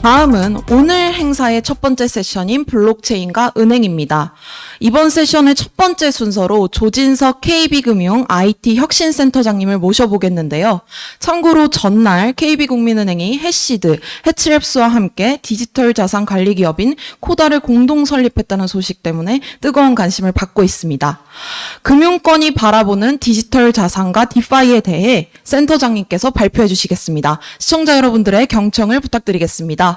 다음은 오늘 행사의 첫 번째 세션인 블록체인과 은행입니다. 이번 세션의 첫 번째 순서로 조진석 KB금융 IT 혁신센터장님을 모셔보겠는데요. 참고로 전날 KB국민은행이 해시드, 해치랩스와 함께 디지털 자산 관리 기업인 코다를 공동 설립했다는 소식 때문에 뜨거운 관심을 받고 있습니다. 금융권이 바라보는 디지털 자산과 디파이에 대해 센터장님께서 발표해 주시겠습니다. 시청자 여러분들의 경청을 부탁드리겠습니다.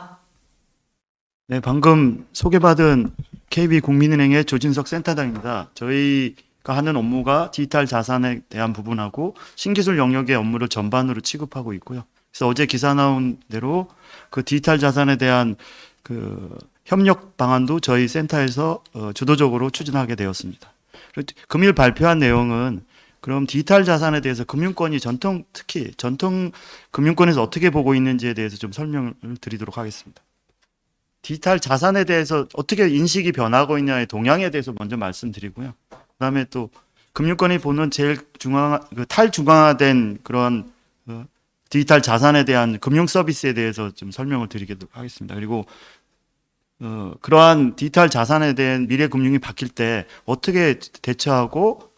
네, 방금 소개받은 KB국민은행의 조진석 센터장입니다. 저희가 하는 업무가 디지털 자산에 대한 부분하고 신기술 영역의 업무를 전반으로 취급하고 있고요. 그래서 어제 기사 나온 대로 그 디지털 자산에 대한 그 협력 방안도 저희 센터에서 주도적으로 추진하게 되었습니다. 금일 발표한 내용은 그럼 디지털 자산에 대해서 금융권이 특히 전통 금융권에서 어떻게 보고 있는지에 대해서 좀 설명을 드리도록 하겠습니다. 디지털 자산에 대해서 어떻게 인식이 변하고 있냐의 동향에 대해서 먼저 말씀드리고요. 그다음에 또 금융권이 보는 제일 탈중앙화된 그런 디지털 자산에 대한 금융 서비스에 대해서 좀 설명을 드리도록 하겠습니다. 그리고 그러한 디지털 자산에 대한 미래 금융이 바뀔 때 어떻게 대처하고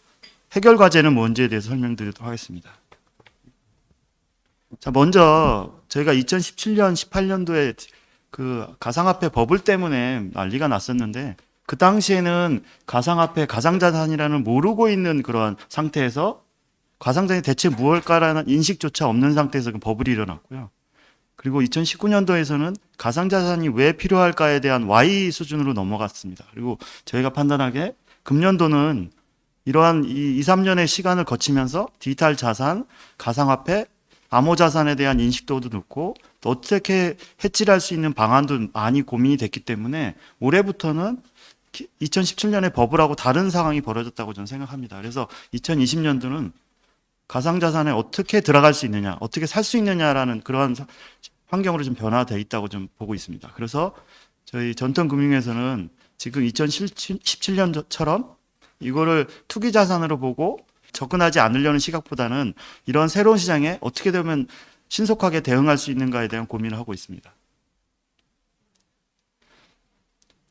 해결 과제는 뭔지에 대해서 설명드리도록 하겠습니다. 자, 먼저 저희가 2017년, 18년도에 그 가상화폐 버블 때문에 난리가 났었는데 그 당시에는 가상화폐, 가상자산이라는 모르고 있는 그런 상태에서 가상자산이 대체 무엇일까라는 인식조차 없는 상태에서 그 버블이 일어났고요. 그리고 2019년도에서는 가상자산이 왜 필요할까에 대한 Y 수준으로 넘어갔습니다. 그리고 저희가 판단하기에 금년도는 이러한 2, 3년의 시간을 거치면서 디지털 자산, 가상화폐, 암호자산에 대한 인식도도 높고 또 어떻게 해치할 수 있는 방안도 많이 고민이 됐기 때문에 올해부터는 2017년에 버블하고 다른 상황이 벌어졌다고 저는 생각합니다. 그래서 2020년도는 가상자산에 어떻게 들어갈 수 있느냐, 어떻게 살 수 있느냐라는 그러한 환경으로 좀 변화되어 있다고 좀 보고 있습니다. 그래서 저희 전통금융에서는 지금 2017년처럼 이거를 투기자산으로 보고 접근하지 않으려는 시각보다는 이런 새로운 시장에 어떻게 되면 신속하게 대응할 수 있는가에 대한 고민을 하고 있습니다.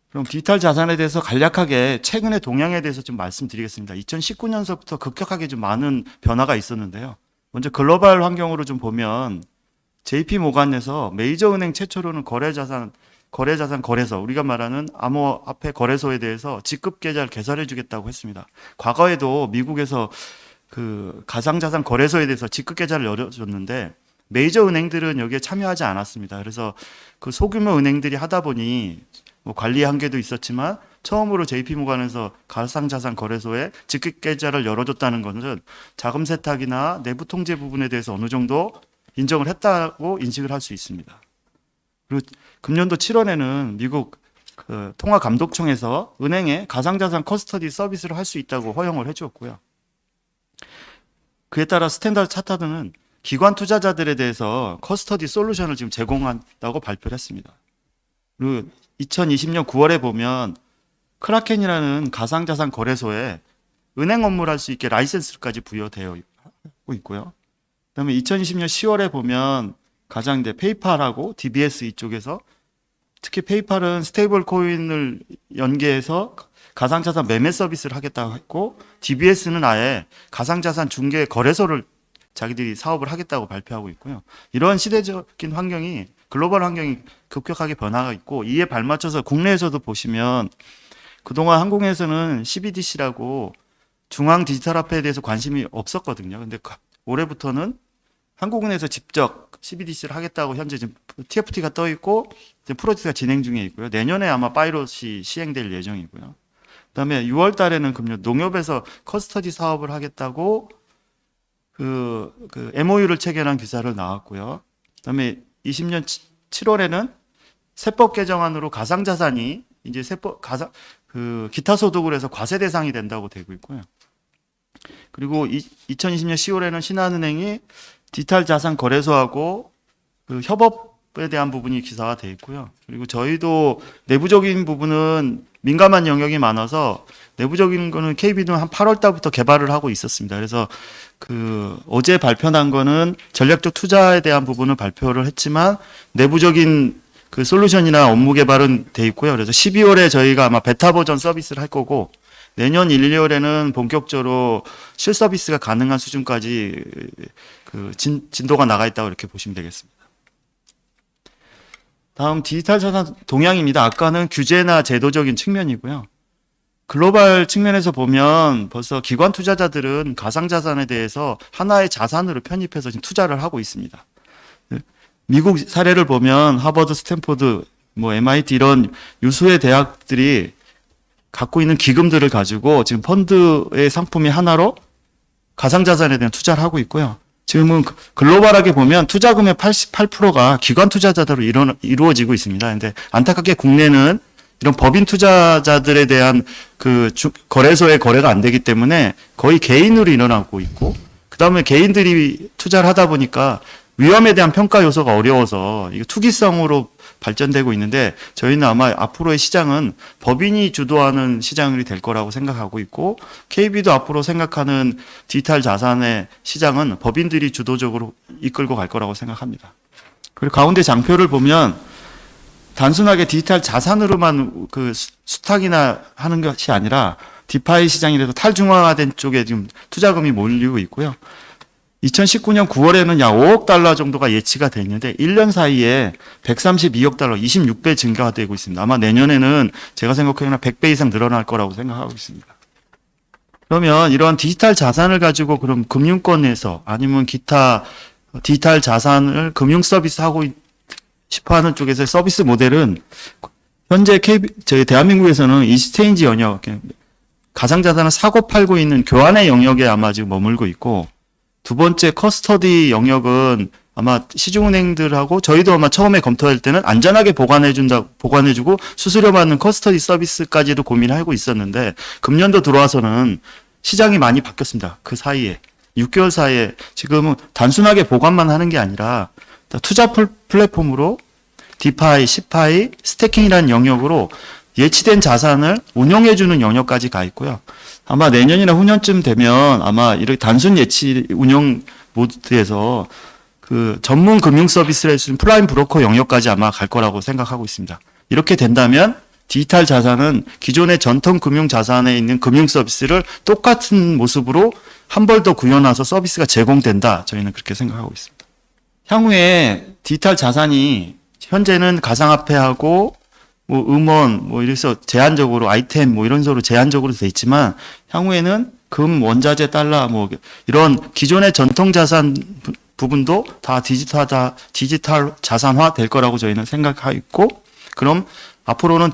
그럼 디지털 자산에 대해서 간략하게 최근의 동향에 대해서 좀 말씀드리겠습니다. 2019년서부터 급격하게 좀 많은 변화가 있었는데요. 먼저 글로벌 환경으로 좀 보면 JP 모간에서 메이저 은행 최초로는 거래자산 거래소, 우리가 말하는 암호화폐 거래소에 대해서 직급 계좌를 개설해 주겠다고 했습니다. 과거에도 미국에서 그 가상자산 거래소에 대해서 직급 계좌를 열어줬는데 메이저 은행들은 여기에 참여하지 않았습니다. 그래서 그 소규모 은행들이 하다 보니 뭐 관리 한계도 있었지만 처음으로 JP모간에서 가상자산 거래소에 직급 계좌를 열어줬다는 것은 자금 세탁이나 내부 통제 부분에 대해서 어느 정도 인정을 했다고 인식을 할 수 있습니다. 그리고 금년도 7월에는 미국 그 통화감독청에서 은행에 가상자산 커스터디 서비스를 할 수 있다고 허용을 해주었고요. 그에 따라 스탠다드 차타드는 기관 투자자들에 대해서 커스터디 솔루션을 지금 제공한다고 발표를 했습니다. 그리고 2020년 9월에 보면 크라켄이라는 가상자산 거래소에 은행 업무를 할 수 있게 라이센스까지 부여되어 있고요. 그다음에 2020년 10월에 보면 가장 이제 페이팔하고 DBS 이쪽에서 특히 페이팔은 스테이블 코인을 연계해서 가상자산 매매 서비스를 하겠다고 했고 DBS는 아예 가상자산 중개 거래소를 자기들이 사업을 하겠다고 발표하고 있고요. 이러한 시대적인 환경이 글로벌 환경이 급격하게 변화가 있고 이에 발맞춰서 국내에서도 보시면 그동안 한국에서는 CBDC라고 중앙 디지털 화폐에 대해서 관심이 없었거든요. 근데 올해부터는 한국은행에서 직접 CBDC를 하겠다고 현재 지금 TFT가 떠 있고 프로젝트가 진행 중에 있고요. 내년에 아마 파이롯이 시행될 예정이고요. 그다음에 6월 달에는 금년 농협에서 커스터디 사업을 하겠다고 그 MOU를 체결한 기사를 나왔고요. 그다음에 20년 7월에는 세법 개정안으로 가상자산이 이제 기타 소득을 해서 과세 대상이 된다고 되고 있고요. 그리고 2020년 10월에는 신한은행이 디지털 자산 거래소하고 그 협업에 대한 부분이 기사화되어 있고요. 그리고 저희도 내부적인 부분은 민감한 영역이 많아서 내부적인 거는 KB는 한 8월 달부터 개발을 하고 있었습니다. 그래서 그 어제 발표한 거는 전략적 투자에 대한 부분을 발표를 했지만 내부적인 그 솔루션이나 업무 개발은 돼 있고요. 그래서 12월에 저희가 아마 베타 버전 서비스를 할 거고 내년 1, 2월에는 본격적으로 실 서비스가 가능한 수준까지 그 진도가 나가 있다고 이렇게 보시면 되겠습니다. 다음 디지털 자산 동향입니다. 아까는 규제나 제도적인 측면이고요. 글로벌 측면에서 보면 벌써 기관 투자자들은 가상자산에 대해서 하나의 자산으로 편입해서 지금 투자를 하고 있습니다. 미국 사례를 보면 하버드, 스탠포드, 뭐 MIT 이런 유수의 대학들이 갖고 있는 기금들을 가지고 지금 펀드의 상품이 하나로 가상자산에 대한 투자를 하고 있고요. 지금은 글로벌하게 보면 투자금의 88%가 기관 투자자들로 이루어지고 있습니다. 근데 안타깝게 국내는 이런 법인 투자자들에 대한 그 거래소의 거래가 안 되기 때문에 거의 개인으로 일어나고 있고, 그 다음에 개인들이 투자를 하다 보니까 위험에 대한 평가 요소가 어려워서 이게 투기성으로 발전되고 있는데, 저희는 아마 앞으로의 시장은 법인이 주도하는 시장이 될 거라고 생각하고 있고, KB도 앞으로 생각하는 디지털 자산의 시장은 법인들이 주도적으로 이끌고 갈 거라고 생각합니다. 그리고 가운데 장표를 보면 단순하게 디지털 자산으로만 그 수탁이나 하는 것이 아니라 디파이 시장이라서 탈중앙화된 쪽에 지금 투자금이 몰리고 있고요. 2019년 9월에는 약 5억 달러 정도가 예치가 돼 있는데 1년 사이에 132억 달러, 26배 증가가 되고 있습니다. 아마 내년에는 제가 생각하기에는 100배 이상 늘어날 거라고 생각하고 있습니다. 그러면 이러한 디지털 자산을 가지고 그럼 금융권에서 아니면 기타 디지털 자산을 금융 서비스 하고 싶어하는 쪽에서의 서비스 모델은 현재 저희 대한민국에서는 익스체인지 영역, 가상자산을 사고 팔고 있는 교환의 영역에 아마 지금 머물고 있고, 두 번째 커스터디 영역은 아마 시중은행들하고 저희도 아마 처음에 검토할 때는 안전하게 보관해주고 수수료 받는 커스터디 서비스까지도 고민하고 있었는데, 금년도 들어와서는 시장이 많이 바뀌었습니다. 그 사이에 6개월 사이에 지금은 단순하게 보관만 하는 게 아니라 투자 플랫폼으로 디파이, 시파이, 스태킹이라는 영역으로 예치된 자산을 운용해주는 영역까지 가 있고요. 아마 내년이나 후년쯤 되면 아마 이렇게 단순 예치 운용 모드에서 그 전문 금융 서비스를 해주는 프라임 브로커 영역까지 아마 갈 거라고 생각하고 있습니다. 이렇게 된다면 디지털 자산은 기존의 전통 금융 자산에 있는 금융 서비스를 똑같은 모습으로 한 벌 더 구현해서 서비스가 제공된다. 저희는 그렇게 생각하고 있습니다. 향후에 디지털 자산이 현재는 가상화폐하고 뭐 음원 뭐 이래서 제한적으로 아이템 뭐 이런 식으로 제한적으로 돼 있지만, 향후에는 금, 원자재, 달러 뭐 이런 기존의 전통 자산 부분도 다 디지털 자산화 될 거라고 저희는 생각하고 있고, 그럼 앞으로는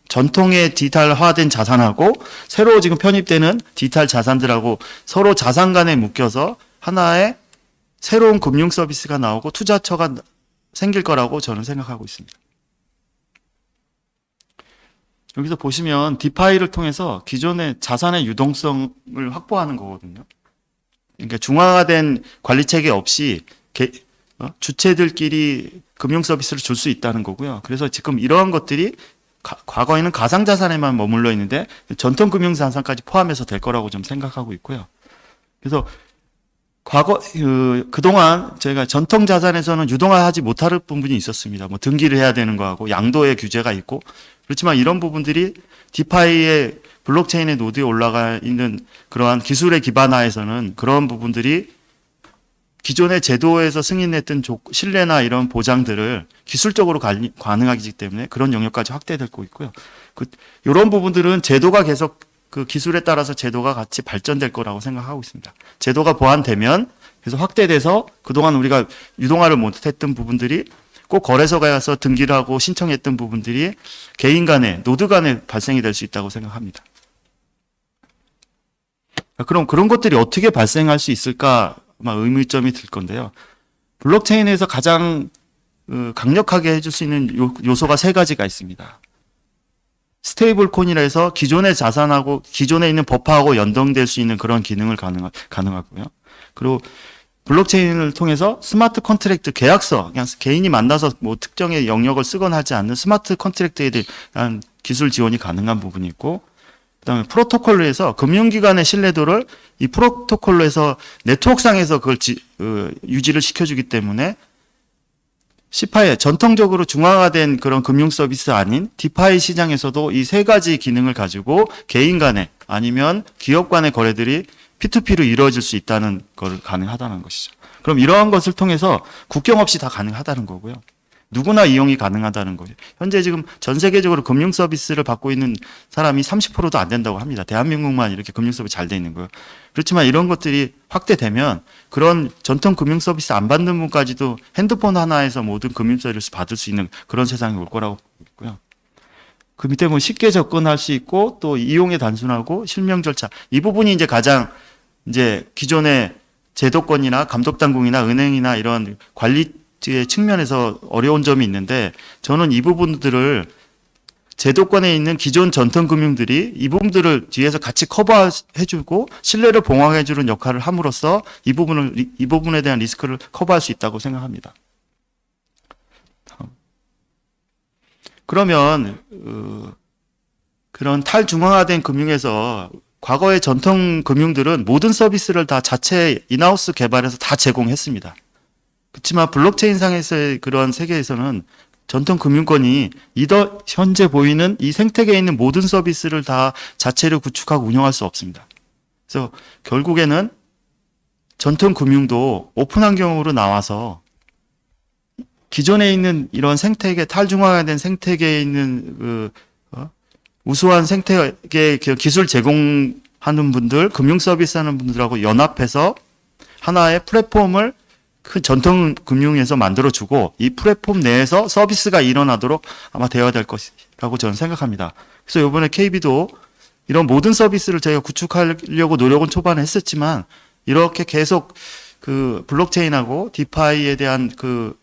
전통의 디지털화된 자산하고 새로 지금 편입되는 디지털 자산들하고 서로 자산 간에 묶여서 하나의 새로운 금융 서비스가 나오고 투자처가 생길 거라고 저는 생각하고 있습니다. 여기서 보시면 디파이를 통해서 기존의 자산의 유동성을 확보하는 거거든요. 그러니까 중앙화된 관리 체계 없이 주체들끼리 금융 서비스를 줄 수 있다는 거고요. 그래서 지금 이러한 것들이 과거에는 가상자산에만 머물러 있는데 전통 금융 자산까지 포함해서 될 거라고 좀 생각하고 있고요. 그래서 그동안 저희가 전통 자산에서는 유동화하지 못할 부분이 있었습니다. 뭐 등기를 해야 되는 거하고 양도의 규제가 있고, 그렇지만 이런 부분들이 디파이의 블록체인의 노드에 올라가 있는 그러한 기술의 기반화에서는 그런 부분들이 기존의 제도에서 승인했던 신뢰나 이런 보장들을 기술적으로 가능하기 때문에 그런 영역까지 확대되고 있고요. 이런 부분들은 제도가 계속 그 기술에 따라서 제도가 같이 발전될 거라고 생각하고 있습니다. 제도가 보완되면 계속 확대돼서 그동안 우리가 유동화를 못했던 부분들이 꼭 거래소에 가서 등기를 하고 신청했던 부분들이 개인 간에, 노드 간에 발생이 될 수 있다고 생각합니다. 그럼 그런 것들이 어떻게 발생할 수 있을까 아마 의문점이 들 건데요. 블록체인에서 가장 강력하게 해줄 수 있는 요소가 세 가지가 있습니다. 스테이블 코인이라 해서 기존의 자산하고 기존에 있는 버퍼하고 연동될 수 있는 그런 기능을 가능하고요. 그리고 블록체인을 통해서 스마트 컨트랙트 계약서, 그냥 개인이 만나서 뭐 특정의 영역을 쓰거나 하지 않는 스마트 컨트랙트에 대한 기술 지원이 가능한 부분이 있고, 그다음에 프로토콜로 해서 금융기관의 신뢰도를 이 프로토콜로 해서 네트워크상에서 그걸 유지를 시켜주기 때문에 CFA에 전통적으로 중앙화된 그런 금융 서비스 아닌 디파이 시장에서도 이 세 가지 기능을 가지고 개인 간의 아니면 기업 간의 거래들이 P2P로 이루어질 수 있다는 걸 가능하다는 것이죠. 그럼 이러한 것을 통해서 국경 없이 다 가능하다는 거고요. 누구나 이용이 가능하다는 거예요. 현재 지금 전 세계적으로 금융 서비스를 받고 있는 사람이 30%도 안 된다고 합니다. 대한민국만 이렇게 금융 서비스 잘 돼 있는 거예요. 그렇지만 이런 것들이 확대되면 그런 전통 금융 서비스 안 받는 분까지도 핸드폰 하나에서 모든 금융 서비스 받을 수 있는 그런 세상이 올 거라고 보고 있고요. 그 밑에 뭐 쉽게 접근할 수 있고 또 이용이 단순하고 실명 절차 이 부분이 이제 가장 이제 기존의 제도권이나 감독당국이나 은행이나 이런 관리의 측면에서 어려운 점이 있는데 저는 이 부분들을 제도권에 있는 기존 전통 금융들이 이 부분들을 뒤에서 같이 커버해주고 신뢰를 봉합해주는 역할을 함으로써 이 부분에 대한 리스크를 커버할 수 있다고 생각합니다. 그러면 그런 탈중앙화된 금융에서 과거의 전통 금융들은 모든 서비스를 다 자체 인하우스 개발해서 다 제공했습니다. 그렇지만 블록체인 상에서의 그런 세계에서는 전통 금융권이 현재 보이는 이 생태계에 있는 모든 서비스를 다 자체로 구축하고 운영할 수 없습니다. 그래서 결국에는 전통 금융도 오픈 환경으로 나와서 기존에 있는 이런 생태계, 탈중앙화된 생태계에 있는 우수한 생태계 기술 제공하는 분들, 금융 서비스 하는 분들하고 연합해서 하나의 플랫폼을 그 전통 금융에서 만들어주고 이 플랫폼 내에서 서비스가 일어나도록 아마 되어야 될 것이라고 저는 생각합니다. 그래서 이번에 KB도 이런 모든 서비스를 저희가 구축하려고 노력은 초반에 했었지만 이렇게 계속 그 블록체인하고 디파이에 대한 그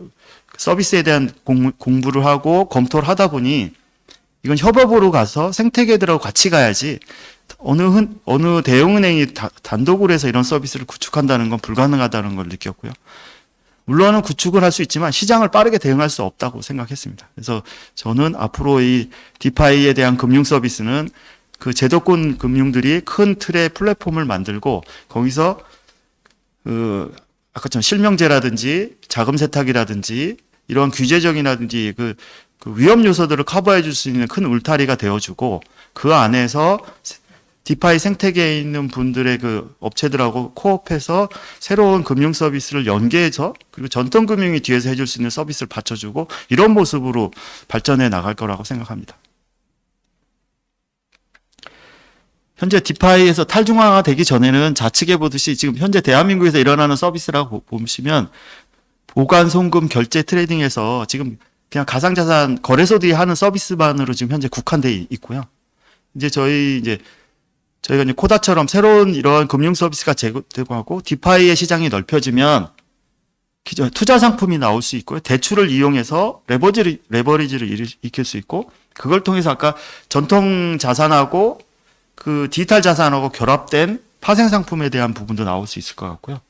서비스에 대한 공부를 하고 검토를 하다 보니 이건 협업으로 가서 생태계들하고 같이 가야지 어느 대형은행이 단독으로 해서 이런 서비스를 구축한다는 건 불가능하다는 걸 느꼈고요. 물론은 구축을 할 수 있지만 시장을 빠르게 대응할 수 없다고 생각했습니다. 그래서 저는 앞으로 이 디파이에 대한 금융 서비스는 그 제도권 금융들이 큰 틀의 플랫폼을 만들고 거기서 아까처럼 실명제라든지 자금 세탁이라든지 이런 규제적이라든지 그 위험 요소들을 커버해 줄 수 있는 큰 울타리가 되어주고 그 안에서 디파이 생태계에 있는 분들의 그 업체들하고 코업해서 새로운 금융 서비스를 연계해서 그리고 전통 금융이 뒤에서 해줄 수 있는 서비스를 받쳐주고 이런 모습으로 발전해 나갈 거라고 생각합니다. 현재 디파이에서 탈중앙화 되기 전에는 좌측에 보듯이 지금 현재 대한민국에서 일어나는 서비스라고 보시면 보관, 송금, 결제, 트레이딩에서 지금 그냥 가상자산 거래소들이 하는 서비스만으로 지금 현재 국한돼 있고요. 저희가 이제 코다처럼 새로운 이런 금융 서비스가 제공하고 디파이의 시장이 넓혀지면 기존 투자 상품이 나올 수 있고요. 대출을 이용해서 레버리지를 익힐 수 있고 그걸 통해서 아까 전통 자산하고 그 디지털 자산하고 결합된 파생 상품에 대한 부분도 나올 수 있을 것 같고요.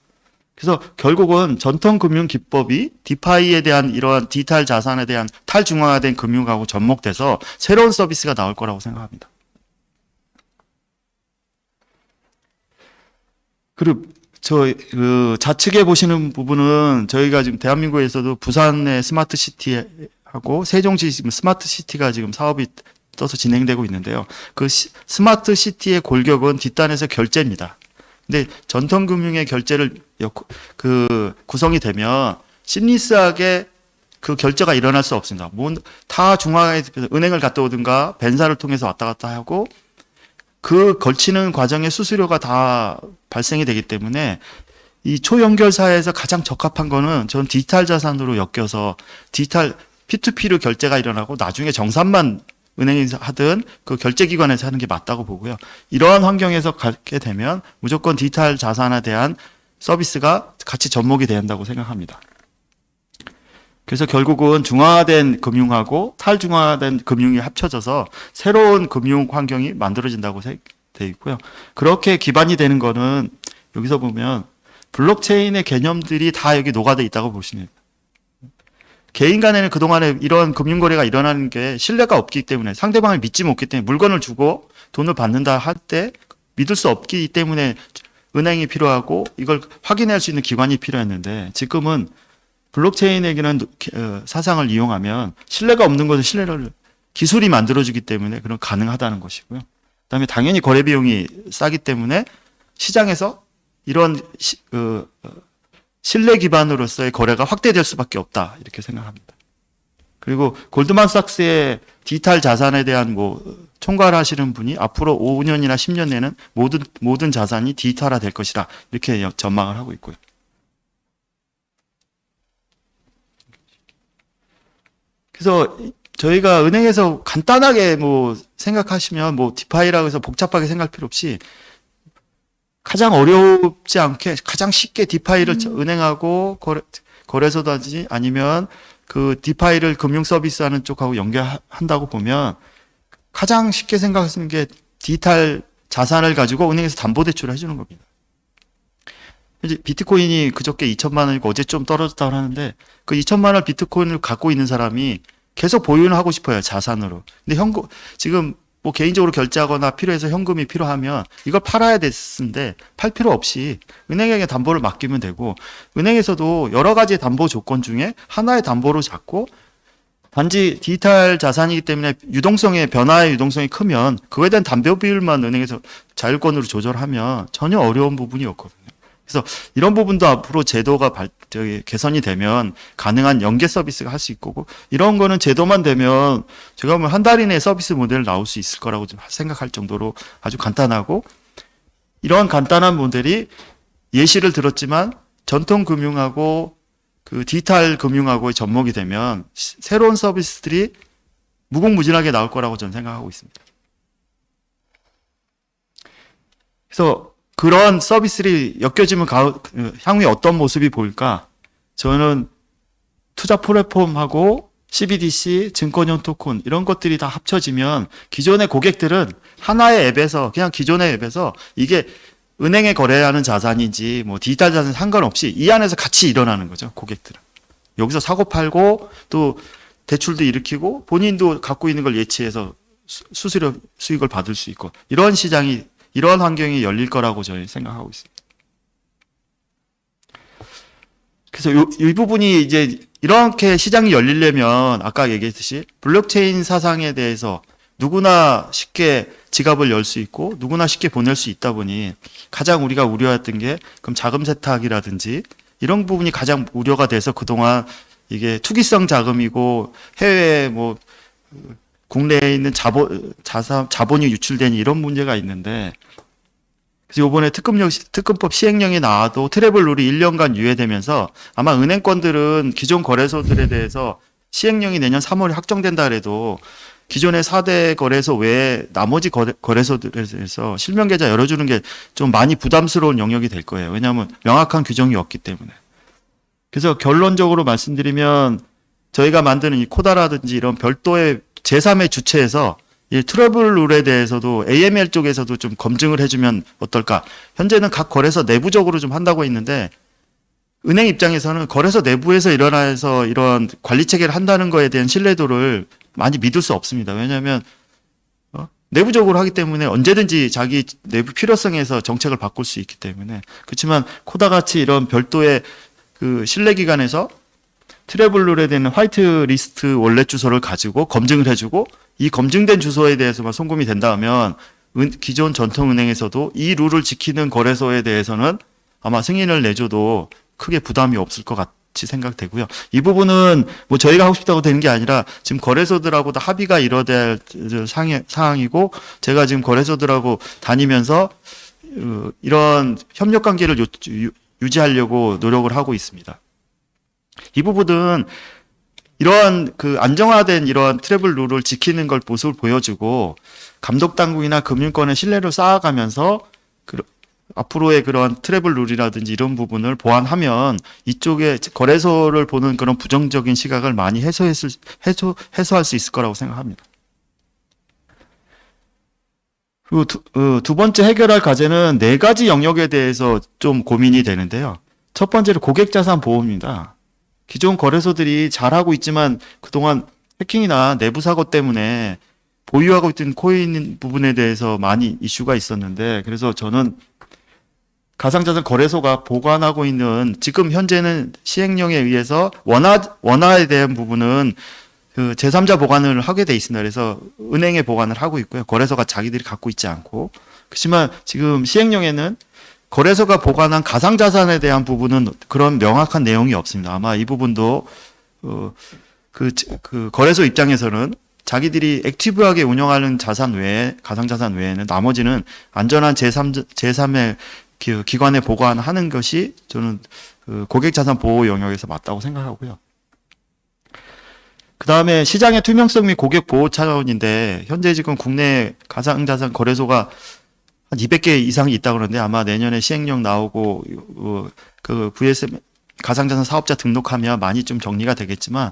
그래서 결국은 전통 금융 기법이 디파이에 대한 이러한 디지털 자산에 대한 탈중앙화된 금융하고 접목돼서 새로운 서비스가 나올 거라고 생각합니다. 그리고 좌측에 보시는 부분은 저희가 지금 대한민국에서도 부산의 스마트 시티하고 세종시 지금 스마트 시티가 지금 사업이 떠서 진행되고 있는데요. 그 스마트 시티의 골격은 뒷단에서 결제입니다. 근데 전통 금융의 결제를 구성이 되면 심리스하게 그 결제가 일어날 수 없습니다. 타 중앙에 은행을 갔다 오든가 벤사를 통해서 왔다 갔다 하고 그 걸치는 과정에 수수료가 다 발생이 되기 때문에 이 초연결사에서 가장 적합한 거는 저는 디지털 자산으로 엮여서 디지털 P2P로 결제가 일어나고 나중에 정산만 은행이 하든 그 결제기관에서 하는 게 맞다고 보고요. 이러한 환경에서 가게 되면 무조건 디지털 자산에 대한 서비스가 같이 접목이 돼야 한다고 생각합니다. 그래서 결국은 중앙화된 금융하고 탈중앙화된 금융이 합쳐져서 새로운 금융 환경이 만들어진다고 되어 있고요. 그렇게 기반이 되는 거는 여기서 보면 블록체인의 개념들이 다 여기 녹아져 있다고 보시면 됩니다. 개인 간에는 그동안에 이런 금융거래가 일어나는 게 신뢰가 없기 때문에 상대방을 믿지 못기 때문에 물건을 주고 돈을 받는다 할 때 믿을 수 없기 때문에 은행이 필요하고 이걸 확인할 수 있는 기관이 필요했는데 지금은 블록체인에게는 사상을 이용하면 신뢰가 없는 것은 신뢰를 기술이 만들어주기 때문에 그런 가능하다는 것이고요. 그다음에 당연히 거래 비용이 싸기 때문에 시장에서 이런 신뢰 기반으로서의 거래가 확대될 수밖에 없다 이렇게 생각합니다. 그리고 골드만삭스의 디지털 자산에 대한 총괄하시는 분이 앞으로 5년이나 10년 내는 모든 자산이 디지털화 될 것이다 이렇게 전망을 하고 있고요. 그래서 저희가 은행에서 간단하게 생각하시면 디파이라고 해서 복잡하게 생각할 필요 없이 가장 어렵지 않게 가장 쉽게 디파이를 은행하고 거래소든지 아니면 그 디파이를 금융 서비스하는 쪽하고 연결한다고 보면 가장 쉽게 생각하시는 게 디지털 자산을 가지고 은행에서 담보대출을 해주는 겁니다. 이제 비트코인이 그저께 2천만 원이고 어제 좀 떨어졌다고 하는데 그 2천만 원 비트코인을 갖고 있는 사람이 계속 보유는 하고 싶어요, 자산으로. 근데 지금 개인적으로 결제하거나 필요해서 현금이 필요하면 이걸 팔아야 됐는데 팔 필요 없이 은행에게 담보를 맡기면 되고 은행에서도 여러 가지의 담보 조건 중에 하나의 담보로 잡고 단지 디지털 자산이기 때문에 변화의 유동성이 크면 그거에 대한 담보 비율만 은행에서 자율권으로 조절하면 전혀 어려운 부분이 없거든요. 그래서 이런 부분도 앞으로 제도가 개선이 되면 가능한 연계 서비스가 할 수 있고 이런 거는 제도만 되면 제가 보면 한 달 이내에 서비스 모델 나올 수 있을 거라고 좀 생각할 정도로 아주 간단하고 이런 간단한 모델이 예시를 들었지만 전통 금융하고 그 디지털 금융하고의 접목이 되면 새로운 서비스들이 무궁무진하게 나올 거라고 저는 생각하고 있습니다. 그래서 그런 서비스들이 엮여지면 향후에 어떤 모습이 보일까? 저는 투자 플랫폼하고 CBDC, 증권형 토큰 이런 것들이 다 합쳐지면 기존의 고객들은 하나의 앱에서 그냥 기존의 앱에서 이게 은행에 거래하는 자산인지 디지털 자산 상관없이 이 안에서 같이 일어나는 거죠, 고객들은. 여기서 사고 팔고 또 대출도 일으키고 본인도 갖고 있는 걸 예치해서 수수료 수익을 받을 수 있고 이런 환경이 열릴 거라고 저는 생각하고 있습니다. 그래서 이 부분이 이제 이렇게 시장이 열리려면 아까 얘기했듯이 블록체인 사상에 대해서 누구나 쉽게 지갑을 열 수 있고 누구나 쉽게 보낼 수 있다 보니 가장 우리가 우려했던 게 그럼 자금 세탁이라든지 이런 부분이 가장 우려가 돼서 그동안 이게 투기성 자금이고 해외에 국내에 있는 자본이 유출되니 이런 문제가 있는데 그래서 이번에 특검법 시행령이 나와도 트래블 룰이 1년간 유예되면서 아마 은행권들은 기존 거래소들에 대해서 시행령이 내년 3월에 확정된다 그래도 기존의 4대 거래소 외에 나머지 거래소들에 대해서 실명 계좌 열어주는 게 좀 많이 부담스러운 영역이 될 거예요. 왜냐하면 명확한 규정이 없기 때문에. 그래서 결론적으로 말씀드리면 저희가 만드는 이 코다라든지 이런 별도의 제3의 주체에서 이 트러블 룰에 대해서도 AML 쪽에서도 좀 검증을 해주면 어떨까. 현재는 각 거래소 내부적으로 좀 한다고 했는데 은행 입장에서는 거래소 내부에서 일어나서 이런 관리 체계를 한다는 거에 대한 신뢰도를 많이 믿을 수 없습니다. 왜냐하면 내부적으로 하기 때문에 언제든지 자기 내부 필요성에서 정책을 바꿀 수 있기 때문에. 그렇지만 코다같이 이런 별도의 그 신뢰기관에서 트래블 룰에 대한 화이트 리스트 원래 주소를 가지고 검증을 해주고 이 검증된 주소에 대해서만 송금이 된다면 기존 전통은행에서도 이 룰을 지키는 거래소에 대해서는 아마 승인을 내줘도 크게 부담이 없을 것 같이 생각되고요. 이 부분은 저희가 하고 싶다고 되는 게 아니라 지금 거래소들하고도 합의가 이뤄야 될 상황이고 제가 지금 거래소들하고 다니면서 이런 협력 관계를 유지하려고 노력을 하고 있습니다. 이 부분은 이러한 그 안정화된 이러한 트래블 룰을 지키는 걸 모습을 보여주고 감독 당국이나 금융권의 신뢰를 쌓아가면서 앞으로의 그런 트래블 룰이라든지 이런 부분을 보완하면 이쪽에 거래소를 보는 그런 부정적인 시각을 많이 해소할 수 있을 거라고 생각합니다. 그리고 두 번째 해결할 과제는 4가지 영역에 대해서 좀 고민이 되는데요. 첫 번째로 고객자산 보호입니다. 기존 거래소들이 잘하고 있지만 그동안 해킹이나 내부 사고 때문에 보유하고 있던 코인 부분에 대해서 많이 이슈가 있었는데 그래서 저는 가상자산 거래소가 보관하고 있는 지금 현재는 시행령에 의해서 원화에 대한 부분은 그 제3자 보관을 하게 돼 있습니다. 그래서 은행에 보관을 하고 있고요. 거래소가 자기들이 갖고 있지 않고. 그렇지만 지금 시행령에는 거래소가 보관한 가상자산에 대한 부분은 그런 명확한 내용이 없습니다. 아마 이 부분도 그 거래소 입장에서는 자기들이 액티브하게 운영하는 자산 외에 가상자산 외에는 나머지는 안전한 제3의 기관에 보관하는 것이 저는 그 고객자산 보호 영역에서 맞다고 생각하고요. 그 다음에 시장의 투명성 및 고객 보호 차원인데 현재 지금 국내 가상자산 거래소가 한 200개 이상이 있다 그러는데 아마 내년에 시행령 나오고 그 VSM 가상자산 사업자 등록하면 많이 좀 정리가 되겠지만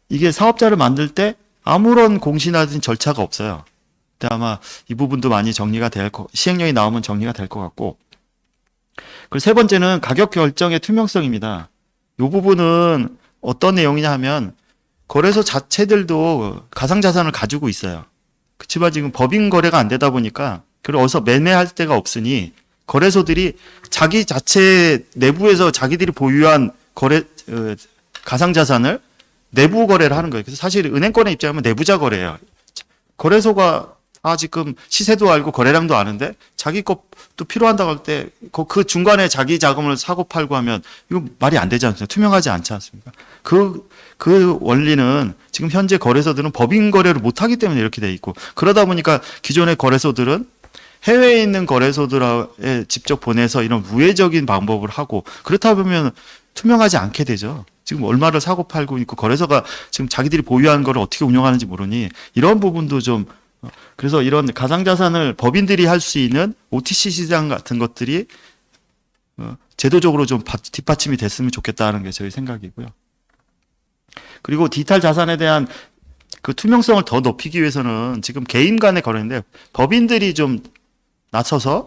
이게 사업자를 만들 때 아무런 공시나 절차가 없어요. 근데 아마 이 부분도 많이 정리가 시행령이 나오면 정리가 될 것 같고. 그리고 세 번째는 가격 결정의 투명성입니다. 이 부분은 어떤 내용이냐 하면 거래소 자체들도 가상자산을 가지고 있어요. 그렇지만 지금 법인 거래가 안 되다 보니까 그걸 어디서 매매할 데가 없으니 거래소들이 자기 자체 내부에서 자기들이 보유한 가상자산을 내부 거래를 하는 거예요. 그래서 사실 은행권의 입장이면 내부자 거래예요. 거래소가 지금 시세도 알고 거래량도 아는데 자기 것도 필요한다고 할 때 그 중간에 자기 자금을 사고 팔고 하면 이거 말이 안 되지 않습니까? 투명하지 않지 않습니까? 그 원리는 지금 현재 거래소들은 법인 거래를 못 하기 때문에 이렇게 돼 있고 그러다 보니까 기존의 거래소들은 해외에 있는 거래소들에 직접 보내서 이런 우회적인 방법을 하고 그렇다 보면 투명하지 않게 되죠. 지금 얼마를 사고 팔고 있고 거래소가 지금 자기들이 보유한 거를 어떻게 운영하는지 모르니 이런 부분도 좀 그래서 이런 가상자산을 법인들이 할 수 있는 OTC 시장 같은 것들이 제도적으로 좀 뒷받침이 됐으면 좋겠다는 게 저희 생각이고요. 그리고 디지털 자산에 대한 그 투명성을 더 높이기 위해서는 지금 개인 간의 거래인데 법인들이 좀 나서서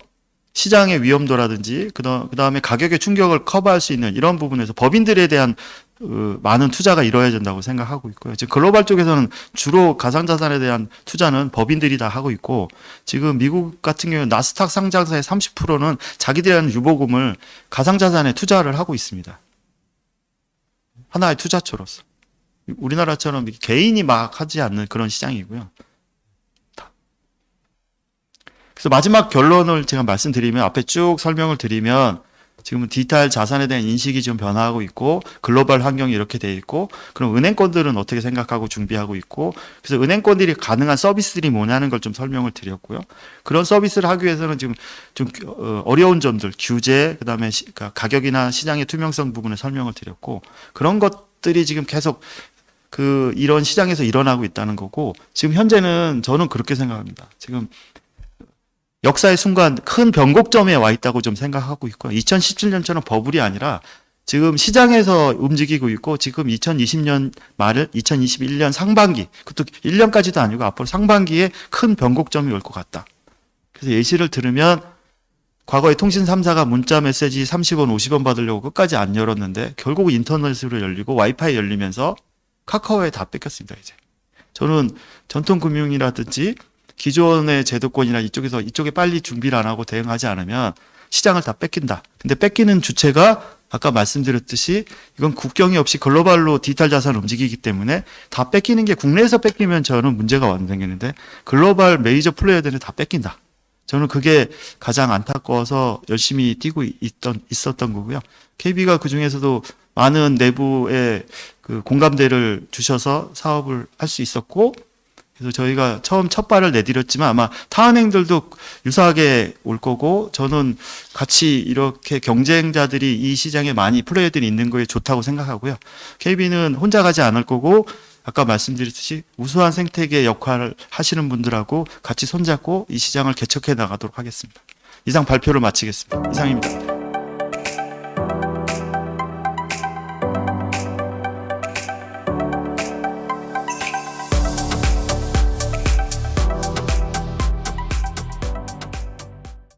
시장의 위험도라든지 그다음에 가격의 충격을 커버할 수 있는 이런 부분에서 법인들에 대한 많은 투자가 이루어야 된다고 생각하고 있고요. 지금 글로벌 쪽에서는 주로 가상자산에 대한 투자는 법인들이 다 하고 있고 지금 미국 같은 경우는 나스닥 상장사의 30%는 자기들이 하는 유보금을 가상자산에 투자를 하고 있습니다. 하나의 투자처로서. 우리나라처럼 개인이 막 하지 않는 그런 시장이고요. 그래서 마지막 결론을 제가 말씀드리면 앞에 쭉 설명을 드리면 지금은 디지털 자산에 대한 인식이 좀 변화하고 있고 글로벌 환경이 이렇게 돼 있고 그럼 은행권들은 어떻게 생각하고 준비하고 있고 그래서 은행권들이 가능한 서비스들이 뭐냐는 걸 좀 설명을 드렸고요. 그런 서비스를 하기 위해서는 지금 좀 어려운 점들 규제 그다음에 가격이나 시장의 투명성 부분을 설명을 드렸고 그런 것들이 지금 계속 이런 시장에서 일어나고 있다는 거고 지금 현재는 저는 그렇게 생각합니다. 지금 역사의 순간 큰 변곡점에 와 있다고 좀 생각하고 있고요. 2017년처럼 버블이 아니라 지금 시장에서 움직이고 있고 지금 2020년 말을 2021년 상반기 그것도 1년까지도 아니고 앞으로 상반기에 큰 변곡점이 올 것 같다. 그래서 예시를 들으면 과거에 통신 3사가 문자 메시지 30원 50원 받으려고 끝까지 안 열었는데 결국 인터넷으로 열리고 와이파이 열리면서 카카오에 다 뺏겼습니다. 이제 저는 전통금융이라든지 기존의 제도권이나 이쪽에 빨리 준비를 안 하고 대응하지 않으면 시장을 다 뺏긴다. 근데 뺏기는 주체가 아까 말씀드렸듯이 이건 국경이 없이 글로벌로 디지털 자산을 움직이기 때문에 다 뺏기는 게 국내에서 뺏기면 저는 문제가 생기는데 글로벌 메이저 플레이어들은 다 뺏긴다. 저는 그게 가장 안타까워서 열심히 뛰고 있었던 거고요. KB가 그 중에서도 많은 내부의 그 공감대를 주셔서 사업을 할 수 있었고 그래서 저희가 처음 첫 발을 내디뎠지만 아마 타은행들도 유사하게 올 거고 저는 같이 이렇게 경쟁자들이 이 시장에 많이 플레이어들이 있는 거에 좋다고 생각하고요. KB는 혼자 가지 않을 거고 아까 말씀드렸듯이 우수한 생태계 역할을 하시는 분들하고 같이 손잡고 이 시장을 개척해 나가도록 하겠습니다. 이상 발표를 마치겠습니다. 이상입니다.